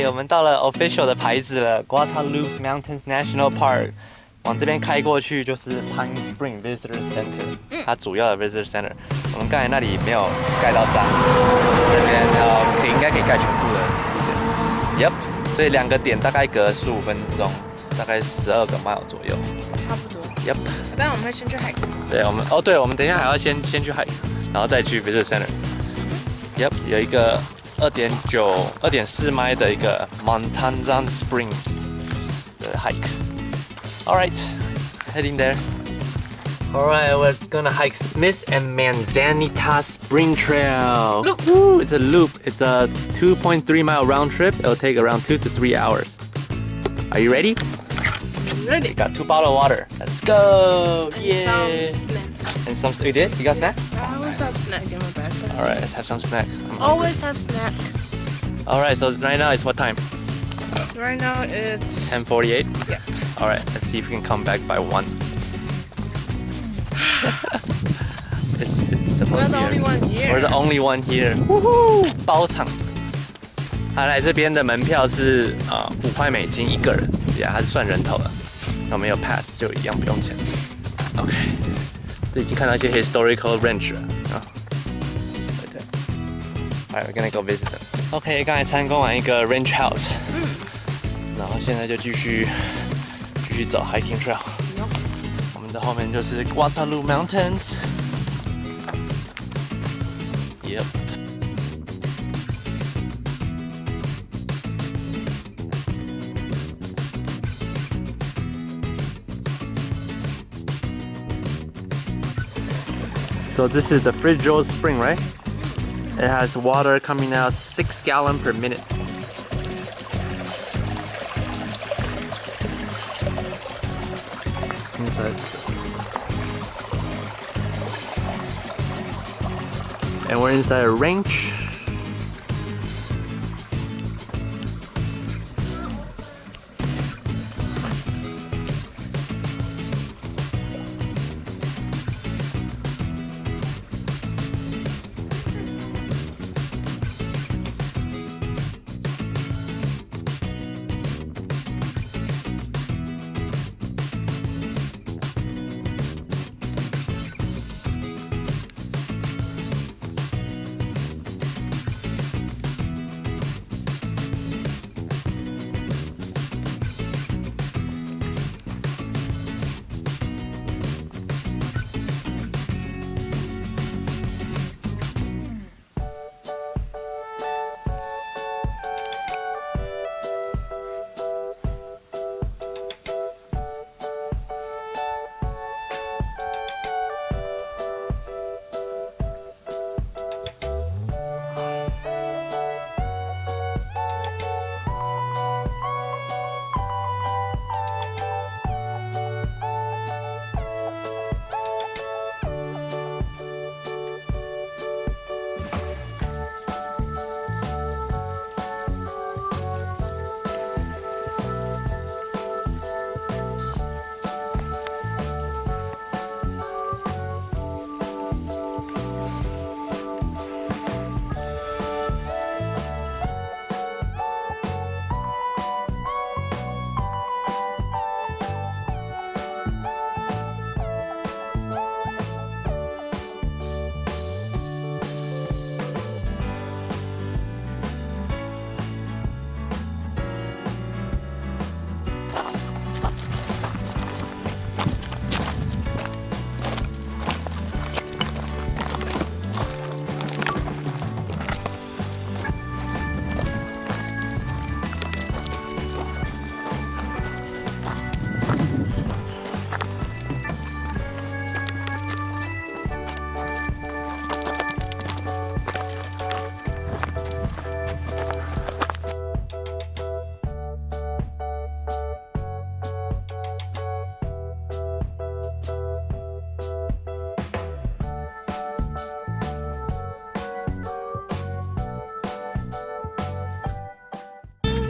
我们到了 official 的牌子了 ，Guadalupe Mountains National Park。往这边开过去就是 Pine Spring Visitor Center，它主要的 Visitor Center。我们刚才那里没有盖到章，这边应该可以盖全部的地点。Yep， 所以2个点大概隔15分钟，大概12个 mile 左右。差不多。Yep。但我们会先去 hike。对，我们等一下还要先去 hike， 然后再去 Visitor Center。Yep， 有一个2.4 mile 的一个 Montanzan Spring 的 hike。All right, heading there. All right, we're gonna hike Smith and Manzanita Spring Trail. Loop. Woo, it's a loop. It's a 2.3 mile round trip. It'll take around 2 to 3 hours. Are you ready? Ready. We got 2 bottles of water. Let's go! Yeah. And some. You did? You got snack? I always have snack in my backpack. All right, let's have some snack. Always have snack. All right, so right now it's what time? Right now it's 10:48. Yeah. All right, let's see if we can come back by 1. it's supposed We're to the be only one here. We're the only one here. Woohoo! 包场。他来这边的门票是5块美金1个人，它是算人头的。我们有 pass 就一样不用钱。OK， 这已经看到一些 historical ranch 了啊。对。Alright, we're gonna go visit them. OK， 刚才参观完一个 ranch house，然后现在就继续走 hiking trail。我们的后面就是 Guadalupe Mountains。Yep。So this is the Fridjol Spring, right? It has water coming out 6 gallons per minute. And we're inside a ranch.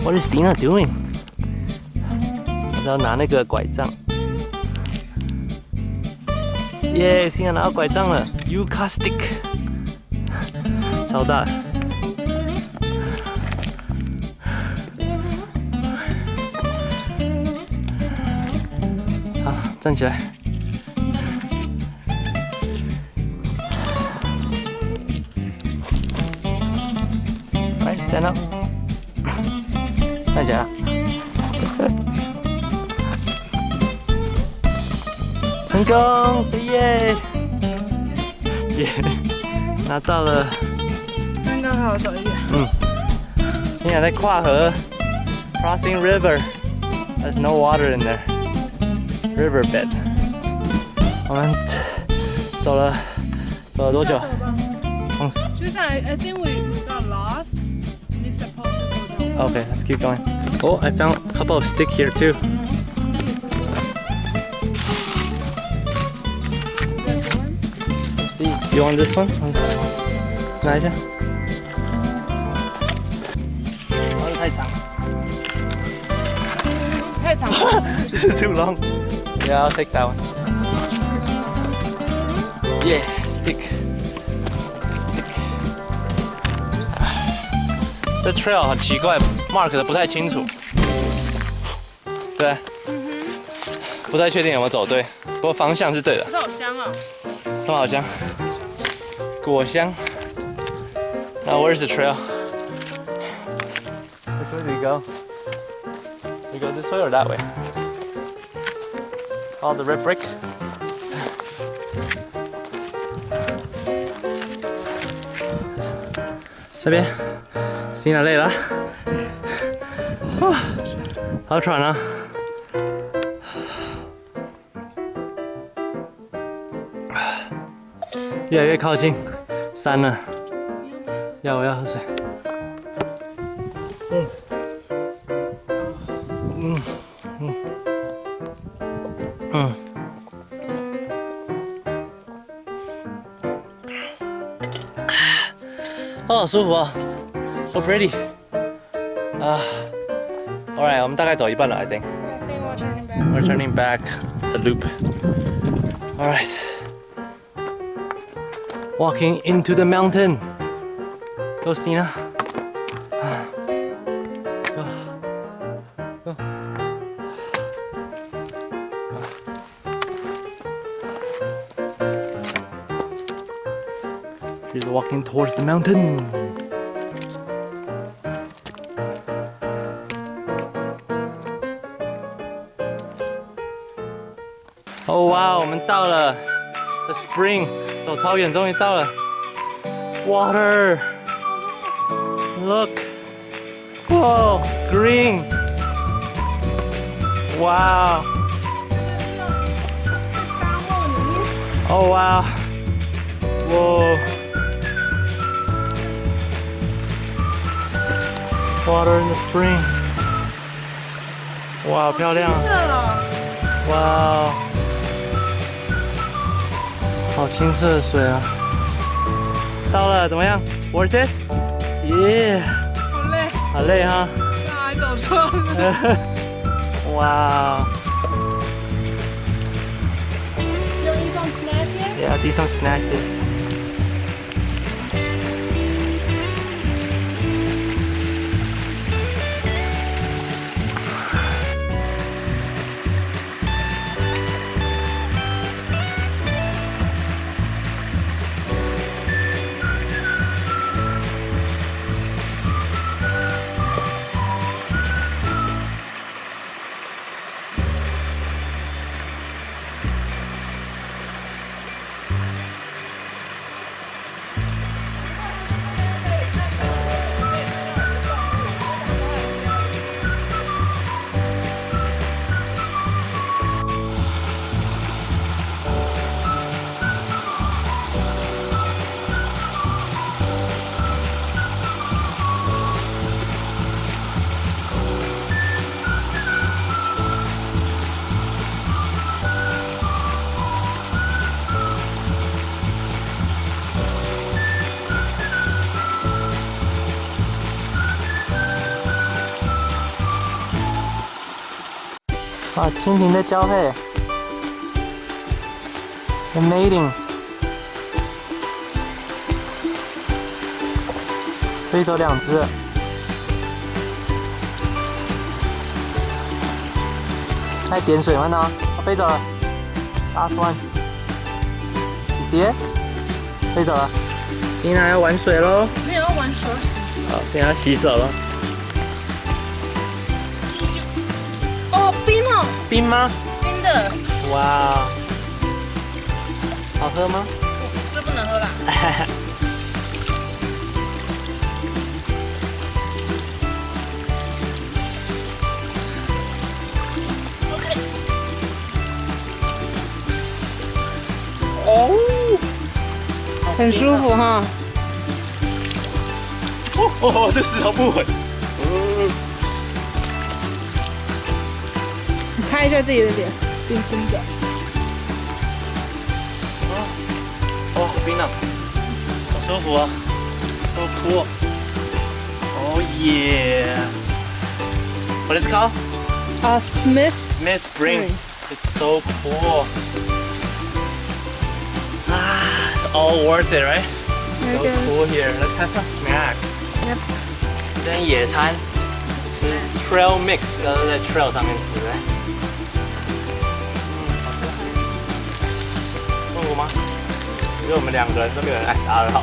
What is Dina doing? 她要拿那个拐杖。耶，Dina拿到拐杖了 ，Yucca stick， 超大。站起来。来 ，stand up， 站起来了。成功，耶！耶！拿到了。刚刚好走一点。现在在跨河 ，crossing river。There's no water in there. Riverbed. 我们走了多久？就是 I think we got lost. We supposed to go down. Okay, let's keep going. Oh, I found a couple of sticks here too. See, you want this one? 拿一下。太长。太长了。This is too long. Yeah, I'll take that one. Yeah, stick. Stick. 这 trail 很奇怪 ，mark 的不太清楚。对。不太确定有没有走对，不过方向是对的。这好香哦。很好香。果香。Now where's the trail? Which way do we go? We go this way or that way? Oh, the red brick. 这边 ，Stina 累了，哇，好喘啊！越来越靠近山了，我要喝水。好舒服啊 ，so pretty。Alright， 我们大概走一半了 ，I think。I think we're turning back. We're turning back the loop. Alright. Walking into the mountain. Go, Stina. Go. Go. She's walking towards the mountain. Oh wow, 我们到了 the spring， 走超远，终于到了 water. Look, whoa, green. Wow. Oh wow. Whoa. Water in the spring. 哇，好漂亮！哇，好清澈的水啊！到了，怎么样 ？Worth it？ 耶！好累，好累哈！还走错了。哇！ You eat some snack here? Yeah, do some snack here.哇，蜻蜓的交配 ，the mating， 飞走两只，它点水，看到吗？它飞走了。Last one，谢谢，可以走了。缇娜要玩水喽。没有要玩手洗。好，等一下洗手了。哦，冰哦，冰吗？冰的。哇，好喝吗？这不能喝啦。OK。哦，很舒服哈。哦，这石头不稳。你拍一下自己的脸，冰冰的。哇，好冰啊，好舒服啊，so cool。Oh yeah。What is it called? Smith Spring. It's so cool. All worth it, right? So cool here. Let's have some snack. Yep. 今天野餐，吃 trail mix， 都是在 trail 上面吃的。舒服吗？因为我们2个人都没有人来打扰。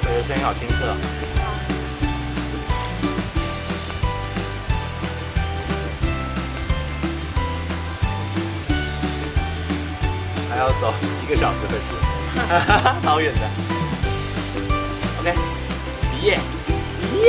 水的声音好清澈。还要走1个小时回去，超远的。OK， 耶耶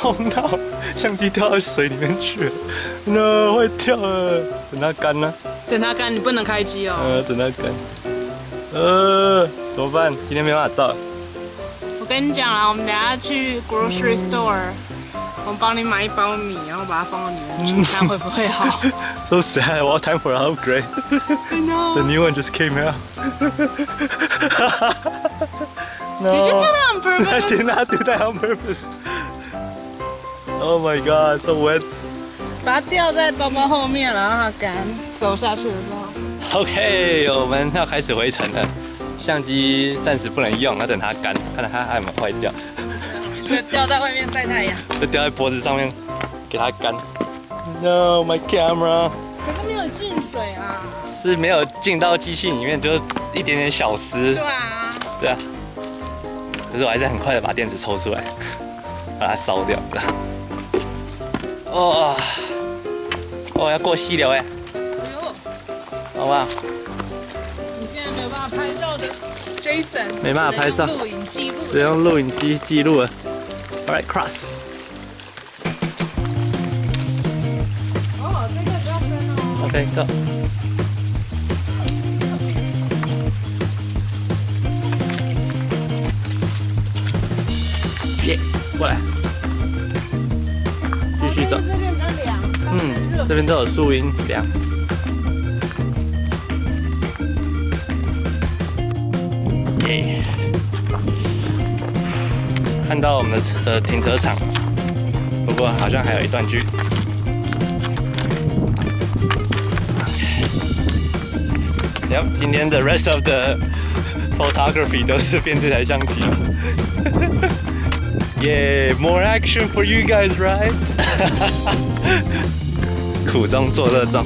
！Oh no！ 相机掉到水里面去了 ，no 会掉了，等它干呢。等它干，你不能开机哦。等它干。怎么办？今天没办法照。我跟你讲啦，我们等下去 grocery store， 我们帮你买1包米，然后把它放到里面去，看会不会好。So sad. Well, time for an upgrade. I know. The new one just came out. No. Did you do that on purpose? I did not do that on purpose. Oh my god, so wet. 把它吊在包包后面，然后它干，走下去的时候。OK， 我们要开始回程了。相机暂时不能用，要等它干，看它还有没有坏掉。就吊在外面晒太阳。就吊在脖子上面，给它干。No, my camera. 可是没有进水啊。是没有进到机器里面，就一点点小湿。对啊。对啊。可是我还是很快的把电池抽出来，把它烧掉。哦，要过溪流哎。哎呦，好不好？你现在没有办法拍照的 Jason， 没办法拍照，录影记录，只用录影机记录了。All right, cross. 哦，这个比较深哦。OK, go. 耶，过来，继续走。这边比较凉，这边都有树荫凉。耶，看到我们的停车场，不过好像还有一段距离。Yep， 今天的 rest of the photography 都是变这台相机了。Yeah, more action for you guys, right? 苦中作乐中。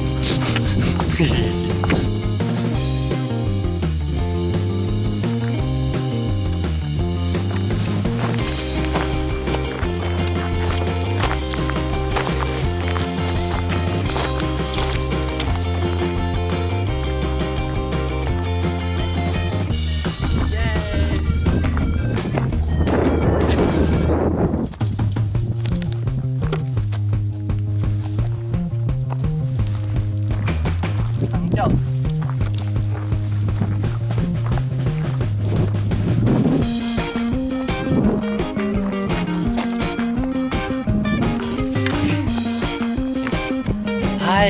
嗨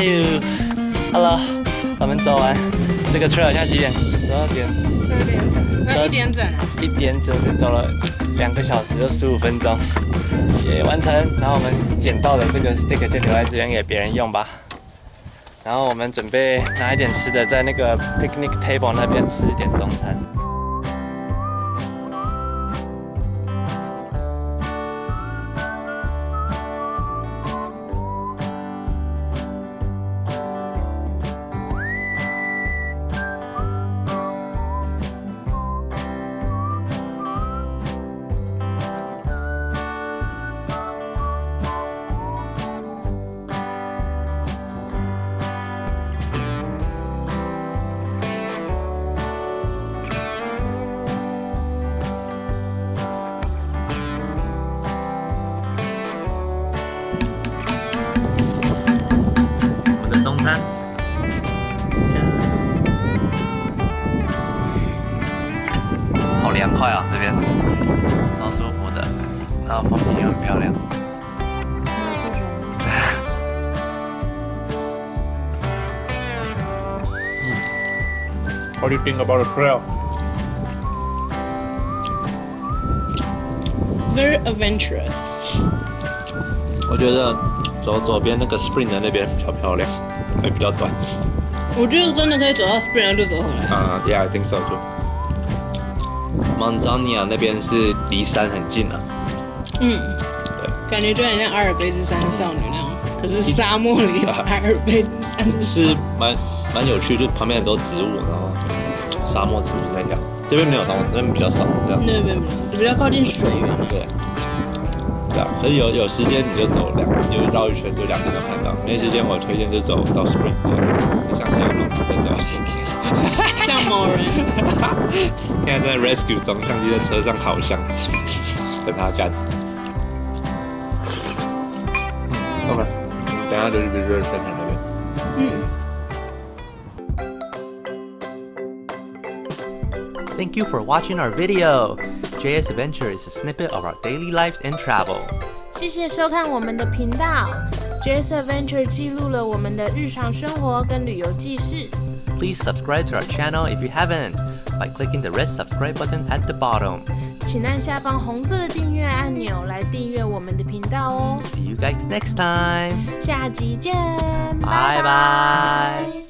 ，Hello， 我们走完这个 trail 现在几点？12点。12点整，那1点整。1点整是走了2个小时又15分钟也完成。然后我们捡到的这个 stick 就留在这边给别人用吧。然后我们准备拿一点吃的，在那个 picnic table 那边吃一点中餐。中餐，好凉快啊，这边超舒服的，然后风景又很漂亮。What do you think about the trail? Very adventurous. 我觉得走左边那个 Spring 的那边比较漂亮，会比较短。我觉得真的可以走到 Spring 然后就走回来。Yeah, I think so too. Manzania 那边是离山很近啊。嗯，对，感觉就很像阿尔卑斯山少女那样，可是沙漠里有阿尔卑斯山是蛮有趣，就旁边很多植物，然后沙漠植物在这样。这边没有东西，那边比较少这样。那边比较靠近水源。对。对啊，可是有时间你就走就绕一圈，就2边都看到。没时间我推荐就走到 Spring， 就像这样路边走。像某人。现在在 rescue 中，相机在车上烤箱，等他干。OK， 等一下就去 visual center 那边。Thank you for watching our video. JS Adventure is a snippet of our daily lives and travel. 谢谢收看我们的频道 ，JS Adventure 记录了我们的日常生活跟旅游记事。Please subscribe to our channel if you haven't by clicking the red subscribe button at the bottom. 请按下方红色的订阅按钮来订阅我们的频道哦。 See you guys next time. 下集见，拜拜。